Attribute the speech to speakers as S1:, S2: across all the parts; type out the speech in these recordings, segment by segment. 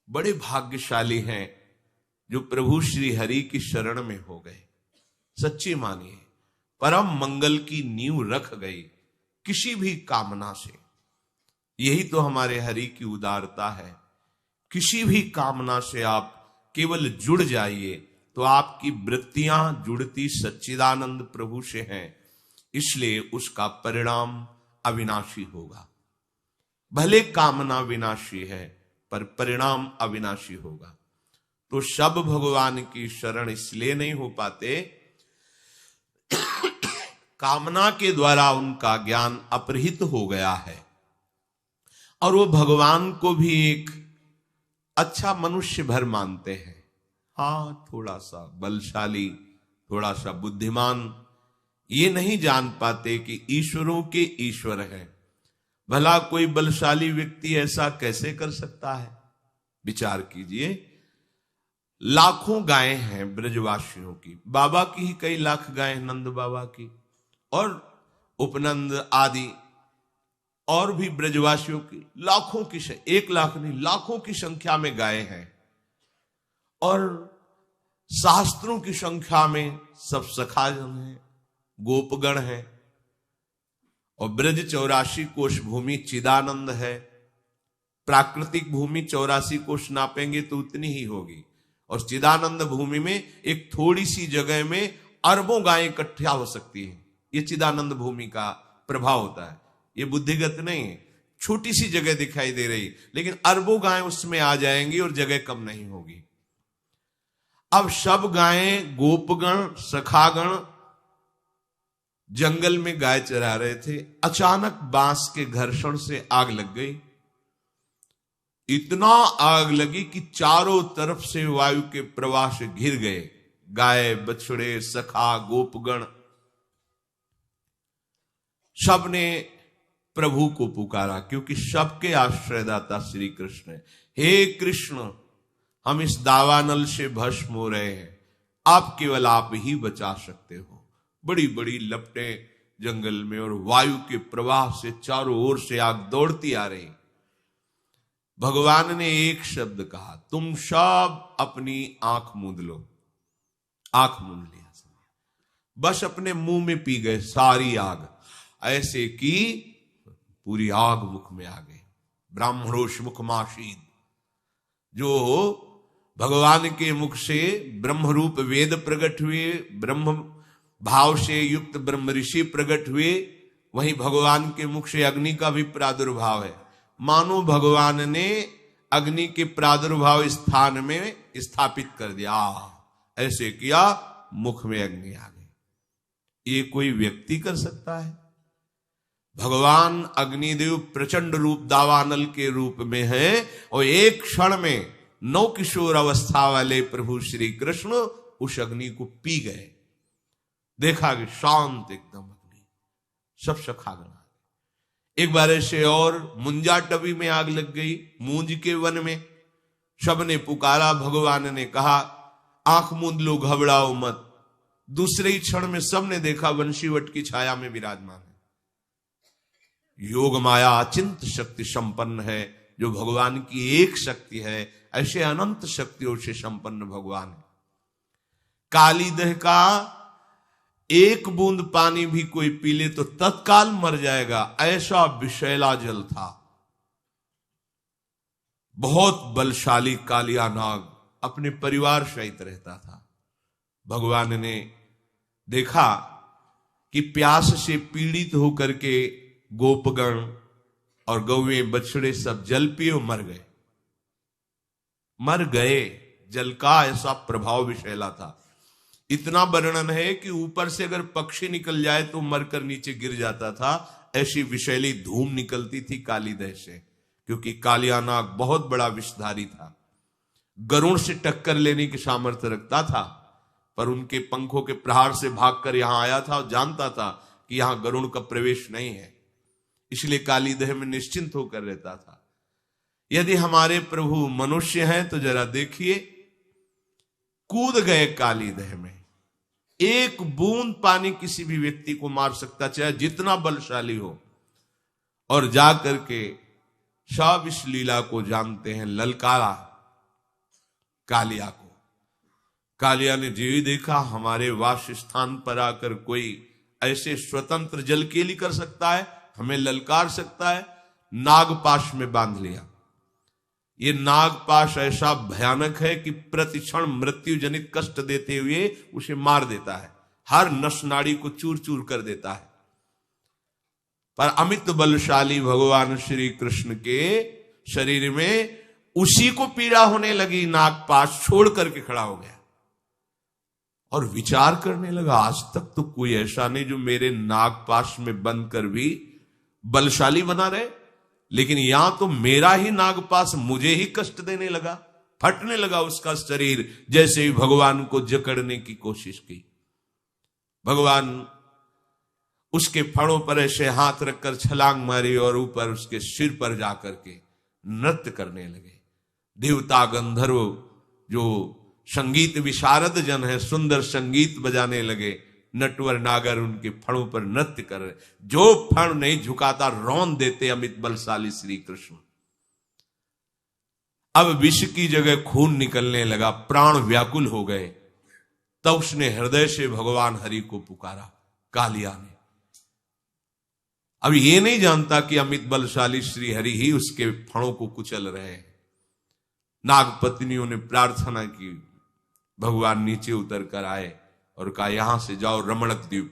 S1: बड़े भाग्यशाली हैं जो प्रभु श्री हरि की शरण में हो गए। सच्ची मानिए, परम मंगल की नींव रख गई किसी भी कामना से। यही तो हमारे हरि की उदारता है। किसी भी कामना से आप केवल जुड़ जाइए तो आपकी वृत्तियां जुड़ती सच्चिदानंद प्रभु से हैं, इसलिए उसका परिणाम अविनाशी होगा। भले कामना विनाशी है पर परिणाम अविनाशी होगा। तो सब भगवान की शरण इसलिए नहीं हो पाते, कामना के द्वारा उनका ज्ञान अपहृत हो गया है और वो भगवान को भी एक अच्छा मनुष्य भर मानते हैं। हाँ, थोड़ा सा बलशाली, थोड़ा सा बुद्धिमान, ये नहीं जान पाते कि ईश्वरों के ईश्वर हैं। भला कोई बलशाली व्यक्ति ऐसा कैसे कर सकता है? विचार कीजिए, लाखों गायें हैं ब्रजवासियों की, बाबा की ही कई लाख गायें, नंद बाबा की और उपनंद आदि और भी ब्रजवासियों की लाखों की, 1 लाख नहीं, लाखों की संख्या में गायें हैं और शास्त्रों की संख्या में सब सखाजन हैं, गोपगण हैं और ब्रज 84 कोश भूमि चिदानंद है। प्राकृतिक भूमि 84 कोश नापेंगे तो उतनी ही होगी और चिदानंद भूमि में एक थोड़ी सी जगह में अरबों गायें इकट्ठा हो सकती है। ये चिदानंद भूमि का प्रभाव होता है, ये बुद्धिगत नहीं है। छोटी सी जगह दिखाई दे रही लेकिन अरबों गायें उसमें आ जाएंगी और जगह कम नहीं होगी। अब सब गायें, गोपगण, सखागण जंगल में गाय चरा रहे थे। अचानक बांस के घर्षण से आग लग गई। इतना आग लगी कि चारों तरफ से वायु के प्रवाह से घिर गए गाय, बछड़े, सखा, गोपगण। सबने प्रभु को पुकारा क्योंकि सबके आश्रयदाता श्री कृष्ण है। हे कृष्ण, हम इस दावानल से भस्म हो रहे हैं, आप केवल आप ही बचा सकते हो। बड़ी बड़ी लपटें जंगल में और वायु के प्रवाह से चारों ओर से आग दौड़ती आ रही। भगवान ने एक शब्द कहा, तुम सब अपनी आंख मूंद लो। आंख मूंद लिया, बस अपने मुंह में पी गए सारी आग, ऐसे कि पूरी आग मुख में आ गई। ब्राह्मणोष मुखमाशीद, जो भगवान के मुख से ब्रह्म रूप वेद प्रकट हुए, ब्रह्म भाव से युक्त ब्रह्म ऋषि प्रकट हुए, वहीं भगवान के मुख से अग्नि का भी प्रादुर्भाव है। मानो भगवान ने अग्नि के प्रादुर्भाव स्थान में स्थापित कर दिया, ऐसे किया, मुख में अग्नि आ गई। ये कोई व्यक्ति कर सकता है? भगवान अग्निदेव प्रचंड रूप दावानल के रूप में है और एक क्षण में 9 किशोर अवस्था वाले प्रभु श्री कृष्ण उस अग्नि को पी गए। देखा कि शांत एकदम अग्नि, सब सखागण। एक बार ऐसे और मुंजा टबी में आग लग गई, मूंज के वन में। सबने पुकारा, भगवान ने कहा आंख मूंद लो, घबराओ मत। दूसरे ही क्षण में सबने देखा वंशीवट की छाया में विराजमान है। योग माया अचिंत शक्ति संपन्न है, जो भगवान की एक शक्ति है, ऐसे अनंत शक्तियों से संपन्न भगवान है। काली दह का एक बूंद पानी भी कोई पी ले तो तत्काल मर जाएगा, ऐसा विषैला जल था। बहुत बलशाली कालिया नाग अपने परिवार सहित रहता था। भगवान ने देखा कि प्यास से पीड़ित होकर के गोपगण और गौवें, बछड़े सब जल पिए मर गए। जल का ऐसा प्रभाव विषैला था। इतना वर्णन है कि ऊपर से अगर पक्षी निकल जाए तो मरकर नीचे गिर जाता था। ऐसी विषैली धूम निकलती थी कालीदह से, क्योंकि कालिया नाग बहुत बड़ा विषधारी था। गरुड़ से टक्कर लेने की सामर्थ्य रखता था, पर उनके पंखों के प्रहार से भागकर यहां आया था और जानता था कि यहां गरुड़ का प्रवेश नहीं है, इसलिए कालीदह में निश्चिंत होकर रहता था। यदि हमारे प्रभु मनुष्य हैं तो जरा देखिए, कूद गए कालीदह में। एक बूंद पानी किसी भी व्यक्ति को मार सकता, चाहे जितना बलशाली हो, और जाकर के सब इस लीला को जानते हैं। ललकारा, कालिया को। कालिया ने जी देखा हमारे वास स्थान पर आकर कोई ऐसे स्वतंत्र जलकेली कर सकता है, हमें ललकार सकता है, नागपाश में बांध लिया। ये नागपाश ऐसा भयानक है कि प्रतिक्षण मृत्यु जनित कष्ट देते हुए उसे मार देता है, हर नस नाड़ी को चूर चूर कर देता है। पर अमित बलशाली भगवान श्री कृष्ण के शरीर में उसी को पीड़ा होने लगी, नागपाश छोड़ करके खड़ा हो गया और विचार करने लगा, आज तक तो कोई ऐसा नहीं जो मेरे नागपाश में बंद कर भी बलशाली बना रहे, लेकिन यहां तो मेरा ही नागपाश मुझे ही कष्ट देने लगा। फटने लगा उसका शरीर जैसे ही भगवान को जकड़ने की कोशिश की। भगवान उसके फड़ों पर ऐसे हाथ रखकर छलांग मारी और ऊपर उसके सिर पर जाकर के नृत्य करने लगे। देवता गंधर्व जो संगीत विशारद जन है सुंदर संगीत बजाने लगे, नटवर नागर उनके फणों पर नृत्य कर रहे। जो फण नहीं झुकाता रौंद देते अमित बलशाली श्री कृष्ण। अब विष की जगह खून निकलने लगा, प्राण व्याकुल हो गए। तब उसने हृदय से भगवान हरि को पुकारा, कालिया ने। अब ये नहीं जानता कि अमित बलशाली श्री हरि ही उसके फणों को कुचल रहे हैं। नागपत्नियों ने प्रार्थना की, भगवान नीचे उतर कर आए और कहा यहां से जाओ रमणक द्वीप,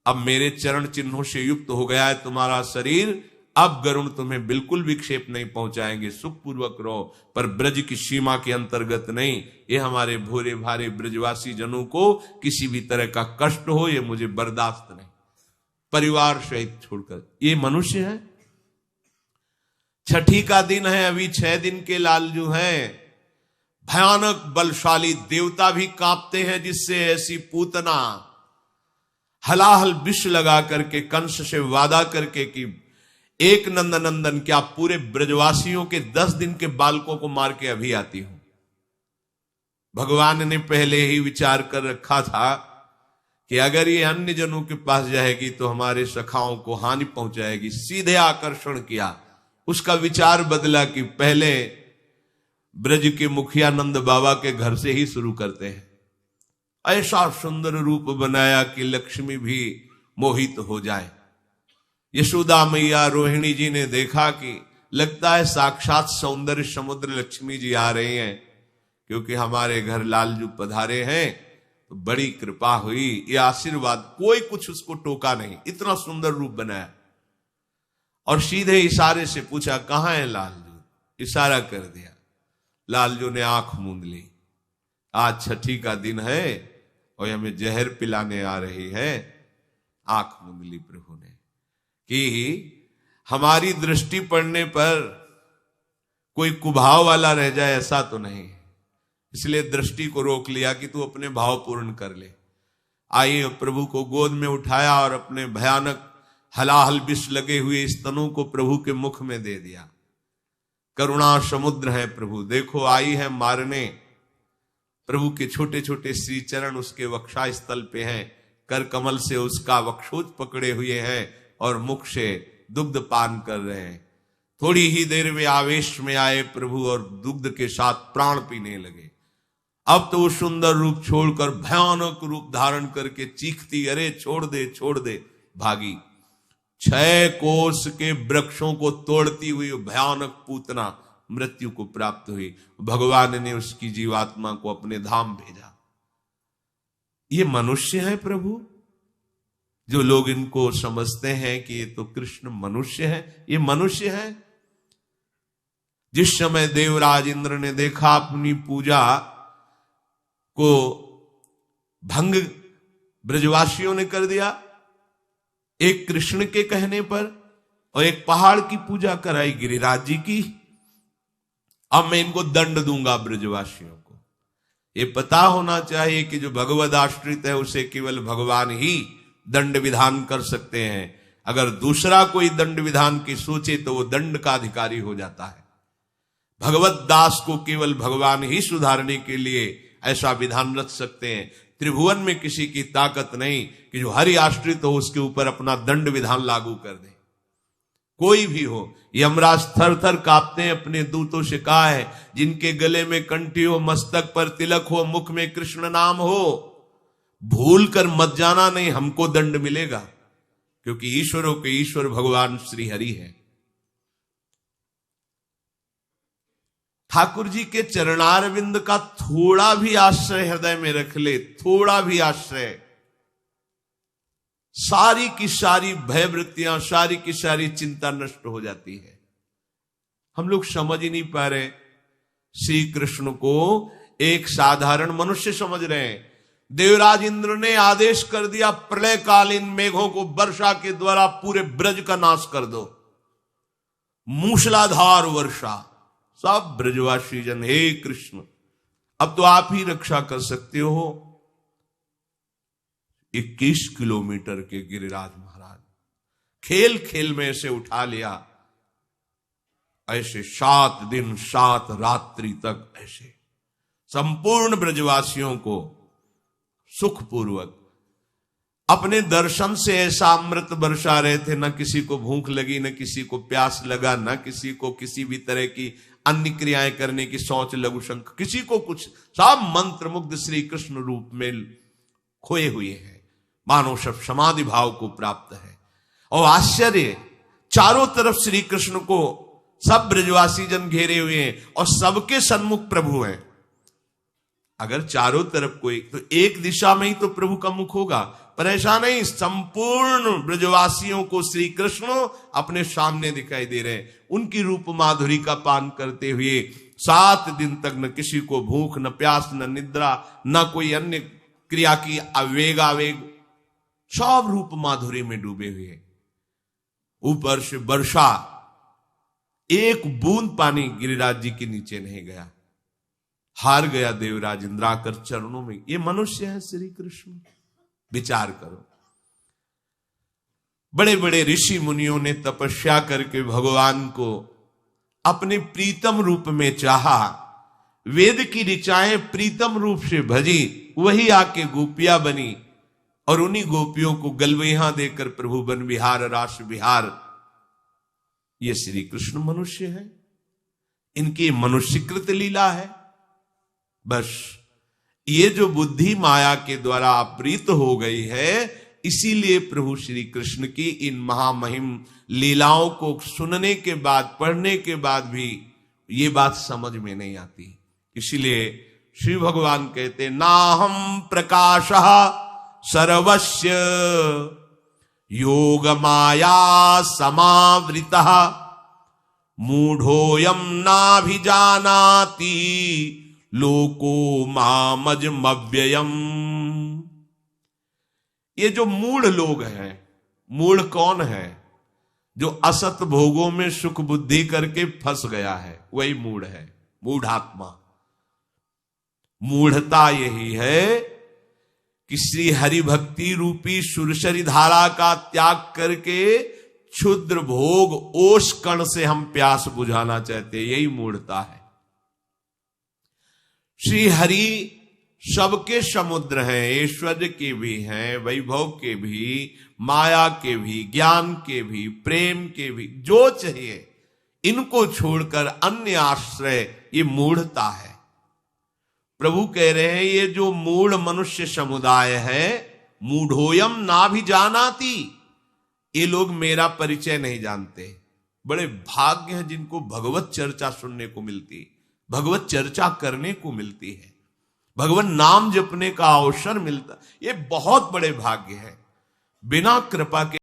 S1: अब मेरे चरण चिन्हों से युक्त हो गया है तुम्हारा शरीर, अब गरुण तुम्हें बिल्कुल विक्षेप नहीं पहुंचाएंगे, सुखपूर्वक रहो, पर ब्रज की सीमा के अंतर्गत नहीं। ये हमारे भोरे भारे ब्रजवासी जनों को किसी भी तरह का कष्ट हो ये मुझे बर्दाश्त नहीं, परिवार सहित छोड़कर। ये मनुष्य है। छठी का दिन है, अभी 6 दिन के लालजू हैं। भयानक बलशाली देवता भी कांपते हैं, जिससे ऐसी पूतना हलाहल विष लगा करके कंस से वादा करके कि एक नंदन क्या पूरे ब्रजवासियों के 10 दिन के बालकों को मार के अभी आती हूं। भगवान ने पहले ही विचार कर रखा था कि अगर ये अन्य जनों के पास जाएगी तो हमारे सखाओं को हानि पहुंचाएगी। सीधे आकर्षण किया, उसका विचार बदला कि पहले ब्रज के मुखिया नंद बाबा के घर से ही शुरू करते हैं। ऐसा सुंदर रूप बनाया कि लक्ष्मी भी मोहित हो जाए। यशोदा मैया रोहिणी जी ने देखा कि लगता है साक्षात सौंदर्य समुद्र लक्ष्मी जी आ रही हैं, क्योंकि हमारे घर लालजू पधारे हैं, तो बड़ी कृपा हुई। ये आशीर्वाद, कोई कुछ उसको टोका नहीं, इतना सुंदर रूप बनाया। और सीधे इशारे से पूछा कहां है लालजू, इशारा कर दिया। लालजू ने आंख मूंद ली, आज छठी का दिन है और हमें जहर पिलाने आ रही है। आंख मूंद ली प्रभु ने कि हमारी दृष्टि पड़ने पर कोई कुभाव वाला रह जाए ऐसा तो नहीं, इसलिए दृष्टि को रोक लिया कि तू अपने भाव पूर्ण कर ले। आइए प्रभु को गोद में उठाया और अपने भयानक हलाहल विष लगे हुए स्तनों को प्रभु के मुख में दे दिया। करुणा समुद्र है प्रभु, देखो आई है मारने। प्रभु के छोटे छोटे श्री चरण उसके वक्षा स्थल पे हैं, कर कमल से उसका वक्षोज पकड़े हुए हैं और मुख से दुग्ध पान कर रहे हैं। थोड़ी ही देर में आवेश में आए प्रभु और दुग्ध के साथ प्राण पीने लगे। अब तो वो सुंदर रूप छोड़कर भयानक रूप धारण करके चीखती, अरे छोड़ दे छोड़ दे, भागी। 6 कोस के वृक्षों को तोड़ती हुई भयानक पूतना मृत्यु को प्राप्त हुई। भगवान ने उसकी जीवात्मा को अपने धाम भेजा। ये मनुष्य है प्रभु, जो लोग इनको समझते हैं कि ये तो कृष्ण मनुष्य है, ये मनुष्य है। जिस समय देवराज इंद्र ने देखा अपनी पूजा को भंग ब्रजवासियों ने कर दिया, एक कृष्ण के कहने पर, और एक पहाड़ की पूजा कराई गिरिराज जी की, अब मैं इनको दंड दूंगा ब्रजवासियों को। ये पता होना चाहिए कि जो भगवद आश्रित है उसे केवल भगवान ही दंड विधान कर सकते हैं। अगर दूसरा कोई दंड विधान की सोचे तो वो दंड का अधिकारी हो जाता है। भगवत दास को केवल भगवान ही सुधारने के लिए ऐसा विधान रख सकते हैं। त्रिभुवन में किसी की ताकत नहीं कि जो हरि आश्रित हो उसके ऊपर अपना दंड विधान लागू कर दे। कोई भी हो। यमराज थर थर कांपते हैं, अपने दूतों से कहा है, जिनके गले में कंठी हो, मस्तक पर तिलक हो, मुख में कृष्ण नाम हो, भूल कर मत जाना, नहीं हमको दंड मिलेगा, क्योंकि ईश्वरों के ईश्वर भगवान श्री हरि है। ठाकुर जी के चरणारविंद का थोड़ा भी आश्रय हृदय में रख ले, थोड़ा भी आश्रय, सारी की सारी भयवृत्तियां, सारी की सारी चिंता नष्ट हो जाती है। हम लोग समझ ही नहीं पा रहे, श्री कृष्ण को एक साधारण मनुष्य समझ रहे हैं। देवराज इंद्र ने आदेश कर दिया, प्रलयकालीन मेघों को वर्षा के द्वारा पूरे ब्रज का नाश कर दो, मूसलाधार वर्षा। सब ब्रजवासी जन, हे कृष्ण अब तो आप ही रक्षा कर सकते हो। 21 किलोमीटर के गिरिराज महाराज खेल खेल में से उठा लिया, ऐसे 7 दिन 7 रात्रि तक ऐसे संपूर्ण ब्रजवासियों को सुखपूर्वक अपने दर्शन से ऐसा अमृत बरसा रहे थे। न किसी को भूख लगी, न किसी को प्यास लगा, न किसी को किसी भी तरह की अन्य क्रियाएं करने की सोच, लघु शंख, किसी को कुछ, सब मंत्र मुग्ध श्री कृष्ण रूप में खोए हुए हैं, मानो सब समाधि भाव को प्राप्त है। और आश्चर्य, चारों तरफ श्री कृष्ण को सब ब्रजवासी जन घेरे हुए हैं और सबके सन्मुख प्रभु हैं। अगर चारों तरफ कोई, तो एक दिशा में ही तो प्रभु का मुख होगा, पर ऐसा नहीं, संपूर्ण ब्रजवासियों को श्री कृष्ण अपने सामने दिखाई दे रहे हैं, उनकी रूप माधुरी का पान करते हुए 7 दिन तक न किसी को भूख, न प्यास, न निद्रा, न कोई अन्य क्रिया की आवेग, सब रूप माधुरी में डूबे हुए। ऊपर से वर्षा, एक बूंद पानी गिरिराज जी के नीचे नहीं गया। हार गया देवराज इंद्र आकर चरणों में। ये मनुष्य है श्री कृष्ण, विचार करो। बड़े बड़े ऋषि मुनियों ने तपस्या करके भगवान को अपने प्रीतम रूप में चाहा, वेद की ऋचाएं प्रीतम रूप से भजी, वही आके गोपियां बनी और उन्हीं गोपियों को गलवैया देकर प्रभु बन विहार रास विहार। ये श्री कृष्ण मनुष्य है, इनकी मनुष्यकृत लीला है। बस ये जो बुद्धि माया के द्वारा अपहृत हो गई है, इसीलिए प्रभु श्री कृष्ण की इन महामहिम लीलाओं को सुनने के बाद, पढ़ने के बाद भी ये बात समझ में नहीं आती। इसीलिए श्री भगवान कहते, नाहम प्रकाशः सर्वस्य योग माया समावृतः मूढ़ोयम नाभिजानाति लोको मामजमव्ययम्। ये जो मूढ़ लोग हैं, मूढ़ कौन है? जो असत भोगों में सुख बुद्धि करके फंस गया है, वही मूढ़ है, मूढ़ात्मा। मूढ़ता यही है कि श्री हरि भक्ति रूपी सुरसरी धारा का त्याग करके क्षुद्र भोग ओष कण से हम प्यास बुझाना चाहते, यही मूढ़ता है। श्री हरि सबके समुद्र हैं, ऐश्वर्य के भी हैं, वैभव के भी, माया के भी, ज्ञान के भी, प्रेम के भी, जो चाहिए इनको छोड़कर अन्य आश्रय, ये मूढ़ता है। प्रभु कह रहे हैं, ये जो मूढ़ मनुष्य समुदाय है, मूढ़ोयम नाभिजानाति, ये लोग मेरा परिचय नहीं जानते। बड़े भाग्य हैं जिनको भगवत चर्चा सुनने को मिलती, भगवत चर्चा करने को मिलती है, भगवान नाम जपने का अवसर मिलता, ये बहुत बड़े भाग्य है। बिना कृपा के